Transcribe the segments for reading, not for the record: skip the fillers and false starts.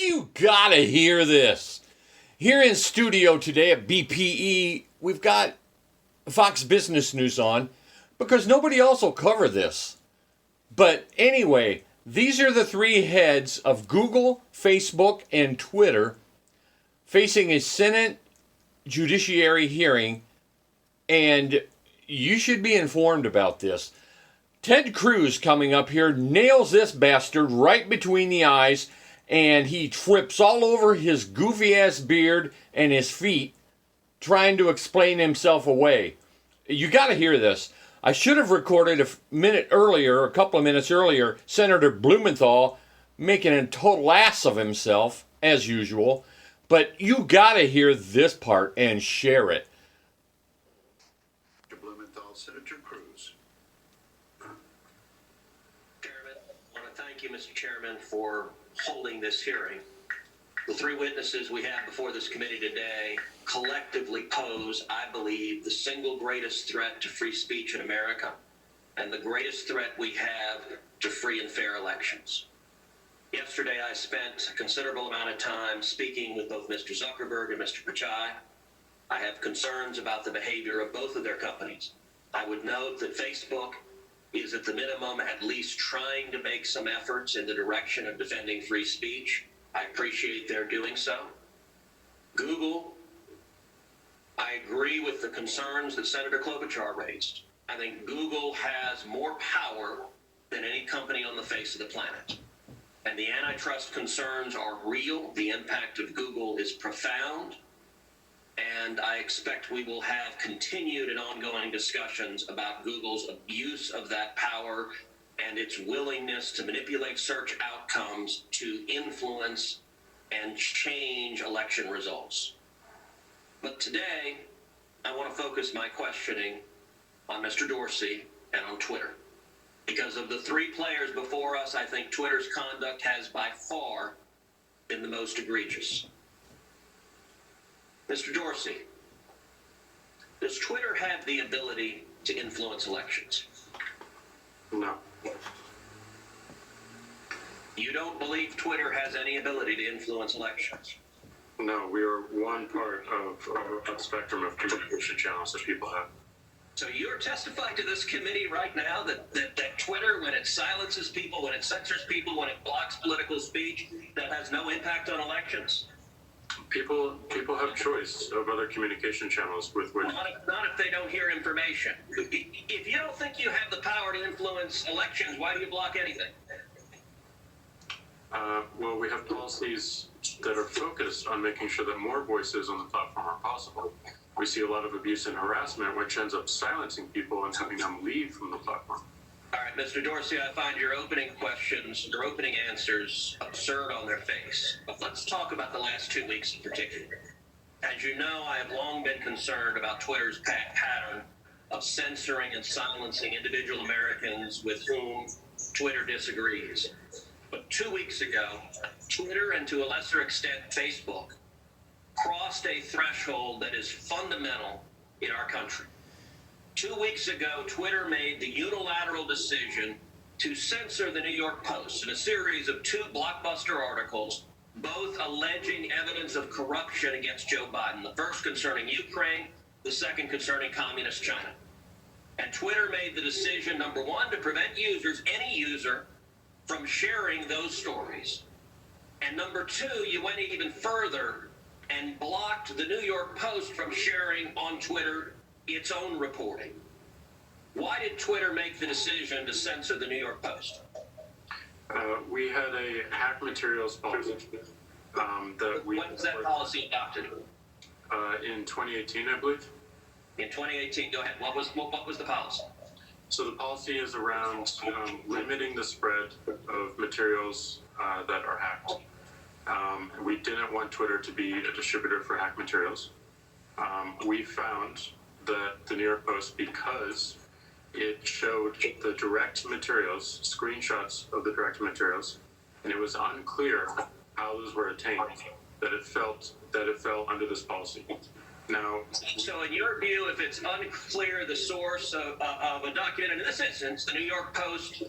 You gotta hear this. Here in studio today at BPE, we've got Fox Business News on because nobody else will cover this. But anyway, these are the three heads of Google, Facebook, and Twitter facing a Senate judiciary hearing, and you should be informed about this. Ted Cruz coming up here nails this bastard right between the eyes, and he trips all over his goofy-ass beard and his feet trying to explain himself away. You gotta hear this. I should have recorded a couple of minutes earlier, Senator Blumenthal making a total ass of himself, as usual. But you gotta hear this part and share it. Mr. Blumenthal, Senator Cruz. Chairman, I want to thank you, Mr. Chairman, for holding this hearing. The three witnesses we have before this committee today collectively pose, I believe, the single greatest threat to free speech in America and the greatest threat we have to free and fair elections. Yesterday, I spent a considerable amount of time speaking with both Mr. Zuckerberg and Mr. Pichai. I have concerns about the behavior of both of their companies. I would note that Facebook is at the minimum at least trying to make some efforts in the direction of defending free speech. I appreciate their doing so. Google, I agree with the concerns that Senator Klobuchar raised. I think Google has more power than any company on the face of the planet. And the antitrust concerns are real. The impact of Google is profound. And I expect we will have continued and ongoing discussions about Google's abuse of that power and its willingness to manipulate search outcomes to influence and change election results. But today, I want to focus my questioning on Mr. Dorsey and on Twitter. Because of the three players before us, I think Twitter's conduct has by far been the most egregious. Mr. Dorsey, does Twitter have the ability to influence elections? No. You don't believe Twitter has any ability to influence elections? No, we are one part of a spectrum of communication channels that people have. So you're testifying to this committee right now that Twitter, when it silences people, when it censors people, when it blocks political speech, that has no impact on elections? People have choice of other communication channels with which... Not if they don't hear information. If you don't think you have the power to influence elections, why do you block anything? Well, we have policies that are focused on making sure that more voices on the platform are possible. We see a lot of abuse and harassment, which ends up silencing people and having them leave from the platform. All right, Mr. Dorsey, I find your opening questions, your opening answers absurd on their face. But let's talk about the last 2 weeks in particular. As you know, I have long been concerned about Twitter's pattern of censoring and silencing individual Americans with whom Twitter disagrees. But 2 weeks ago, Twitter, and to a lesser extent Facebook, crossed a threshold that is fundamental in our country. 2 weeks ago, Twitter made the unilateral decision to censor the New York Post in a series of 2 blockbuster articles, both alleging evidence of corruption against Joe Biden, the first concerning Ukraine, the second concerning communist China. And Twitter made the decision, number one, to prevent users, any user, from sharing those stories. And number two, you went even further and blocked the New York Post from sharing on Twitter its own reporting. Why did Twitter make the decision to censor the New York Post? We had a hack materials policy that we... When was that policy adopted? In 2018, I believe. In 2018, go ahead. What was the policy? So the policy is around limiting the spread of materials that are hacked. We didn't want Twitter to be a distributor for hacked materials. We found that the New York Post, because it showed the direct materials, screenshots of the direct materials, and it was unclear how those were attained, that it fell under this policy. Now, so in your view, if it's unclear the source of a document, in this instance, the New York Post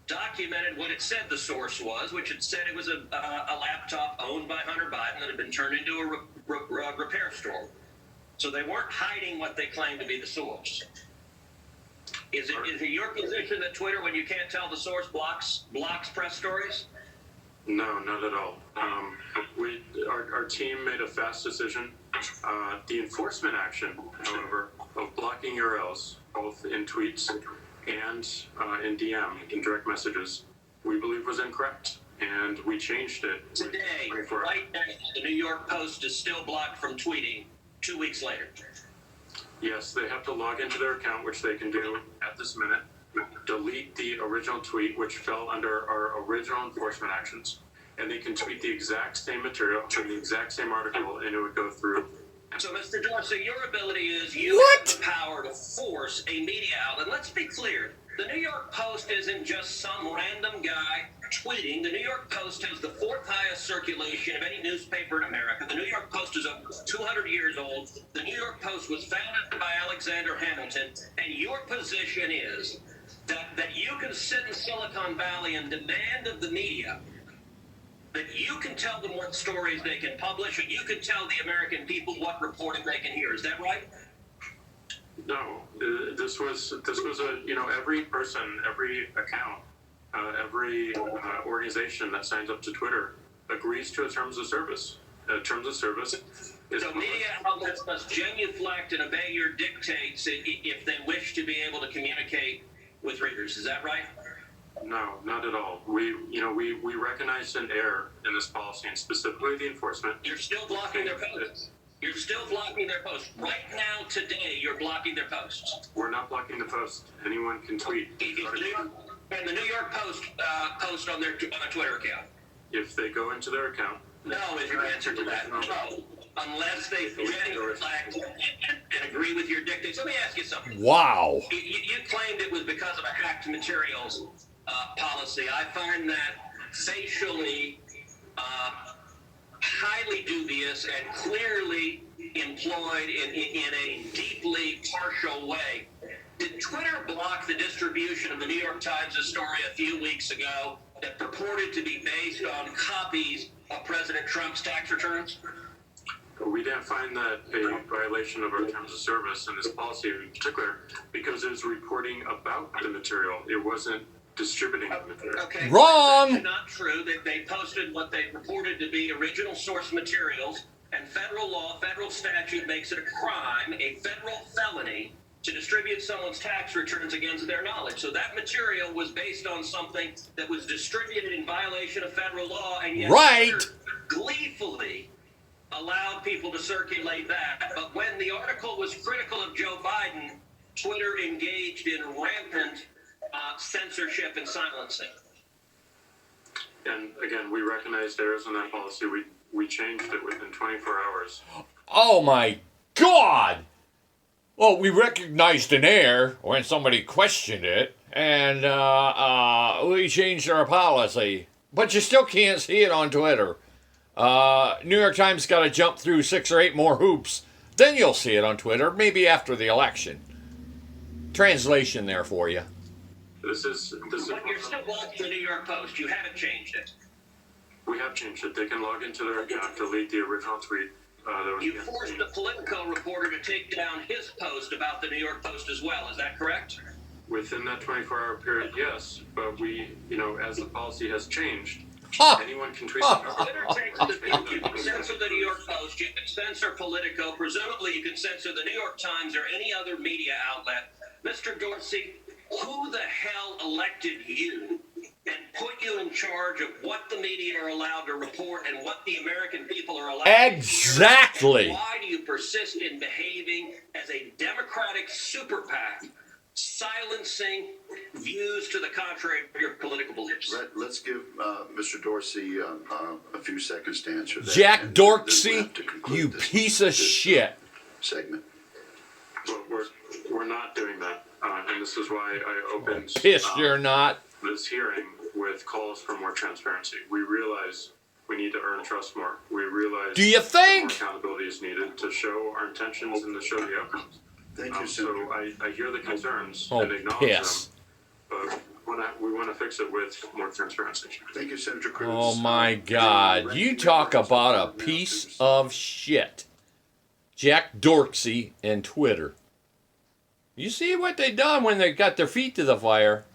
documented what it said the source was, which it said it was a laptop owned that had been turned into a repair store. So they weren't hiding what they claimed to be the source. Is it your position that Twitter, when you can't tell the source, blocks press stories? No, not at all. Our team made a fast decision. The enforcement action, however, of blocking URLs, both in tweets and in DM, in direct messages, we believe was incorrect. And we changed it. Today, right now, the New York Post is still blocked from tweeting 2 weeks later. Yes, they have to log into their account, which they can do at this minute, delete the original tweet, which fell under our original enforcement actions, and they can tweet the exact same material, the exact same article, and it would go through. So, Mr. Dorsey, your ability is you have the power to force a media outlet. Let's be clear. The New York Post isn't just some random guy tweeting. The New York Post has the fourth highest circulation of any newspaper in America. The New York Post is over 200 years old. The New York Post was founded by Alexander Hamilton. And your position is that you can sit in Silicon Valley and demand of the media that you can tell them what stories they can publish, and you can tell the American people what reporting they can hear. Is that right? No, this was every person, every account, every organization that signs up to Twitter agrees to a terms of service. Terms of service is so media outlets must genuflect and obey your dictates if they wish to be able to communicate with readers. Is that right? No, not at all. We recognized an error in this policy, and specifically the enforcement. You're still blocking their posts. You're still blocking their posts. Right now, today, you're blocking their posts. We're not blocking the post. Anyone can tweet. And the New York Post post on their Twitter account. If they go into their account. No is your answer to that. No. Unless they genuflect and agree with your dictates. Let me ask you something. Wow. You claimed it was because of a hacked materials policy. I find that facially highly dubious and clearly employed in a deeply partial way. Did Twitter block the distribution of the New York Times' story a few weeks ago that purported to be based on copies of President Trump's tax returns? We didn't find that a violation of our terms of service and this policy in particular because it was reporting about the material. It wasn't distributing the material. Okay. Wrong. That's not true. They posted what they purported to be original source materials, and federal law, federal statute makes it a crime, a federal felony, to distribute someone's tax returns against their knowledge. So that material was based on something that was distributed in violation of federal law, and yet Twitter gleefully allowed people to circulate that. But when the article was critical of Joe Biden, Twitter engaged in rampant censorship and silencing. And again, we recognized errors in that policy. We changed it within 24 hours. Oh my God! Well, we recognized an error when somebody questioned it, and we changed our policy. But you still can't see it on Twitter. New York Times got to jump through 6 or 8 more hoops. Then you'll see it on Twitter, maybe after the election. Translation there for you. This is. But you're still blocking the New York Post. You haven't changed it. We have changed it. They can log into their account, delete the original tweet. You forced the Politico reporter to take down his post about the New York Post as well. Is that correct? Within that 24-hour period, yes. But we, as the policy has changed, anyone can tweet. Twitter takes the, you can censor the New York Post, you can censor Politico, presumably you can censor the New York Times or any other media outlet. Mr. Dorsey, who the hell elected you and put you in charge of what the media are allowed to report and what the American people are allowed Exactly. to hear? Why do you persist in behaving as a Democratic super PAC, silencing views to the contrary of your political beliefs? Let's give Mr. Dorsey a few seconds to answer that. Jack Dorsey, you piece of shit. Segment. Well, we're not doing that. And this is why I opened Pissed you're not. this hearing with calls for more transparency. We realize we need to earn trust more. We realize Do you think? more accountability is needed to show our intentions and to show the outcomes. Thank you, So Senator. I hear the concerns Oh, and acknowledge piss. them, but We want to fix it with more transparency. Thank you, Senator Cruz. Oh my God. You talk about a piece of shit. Jack Dorsey and Twitter. You see what they done when they got their feet to the fire.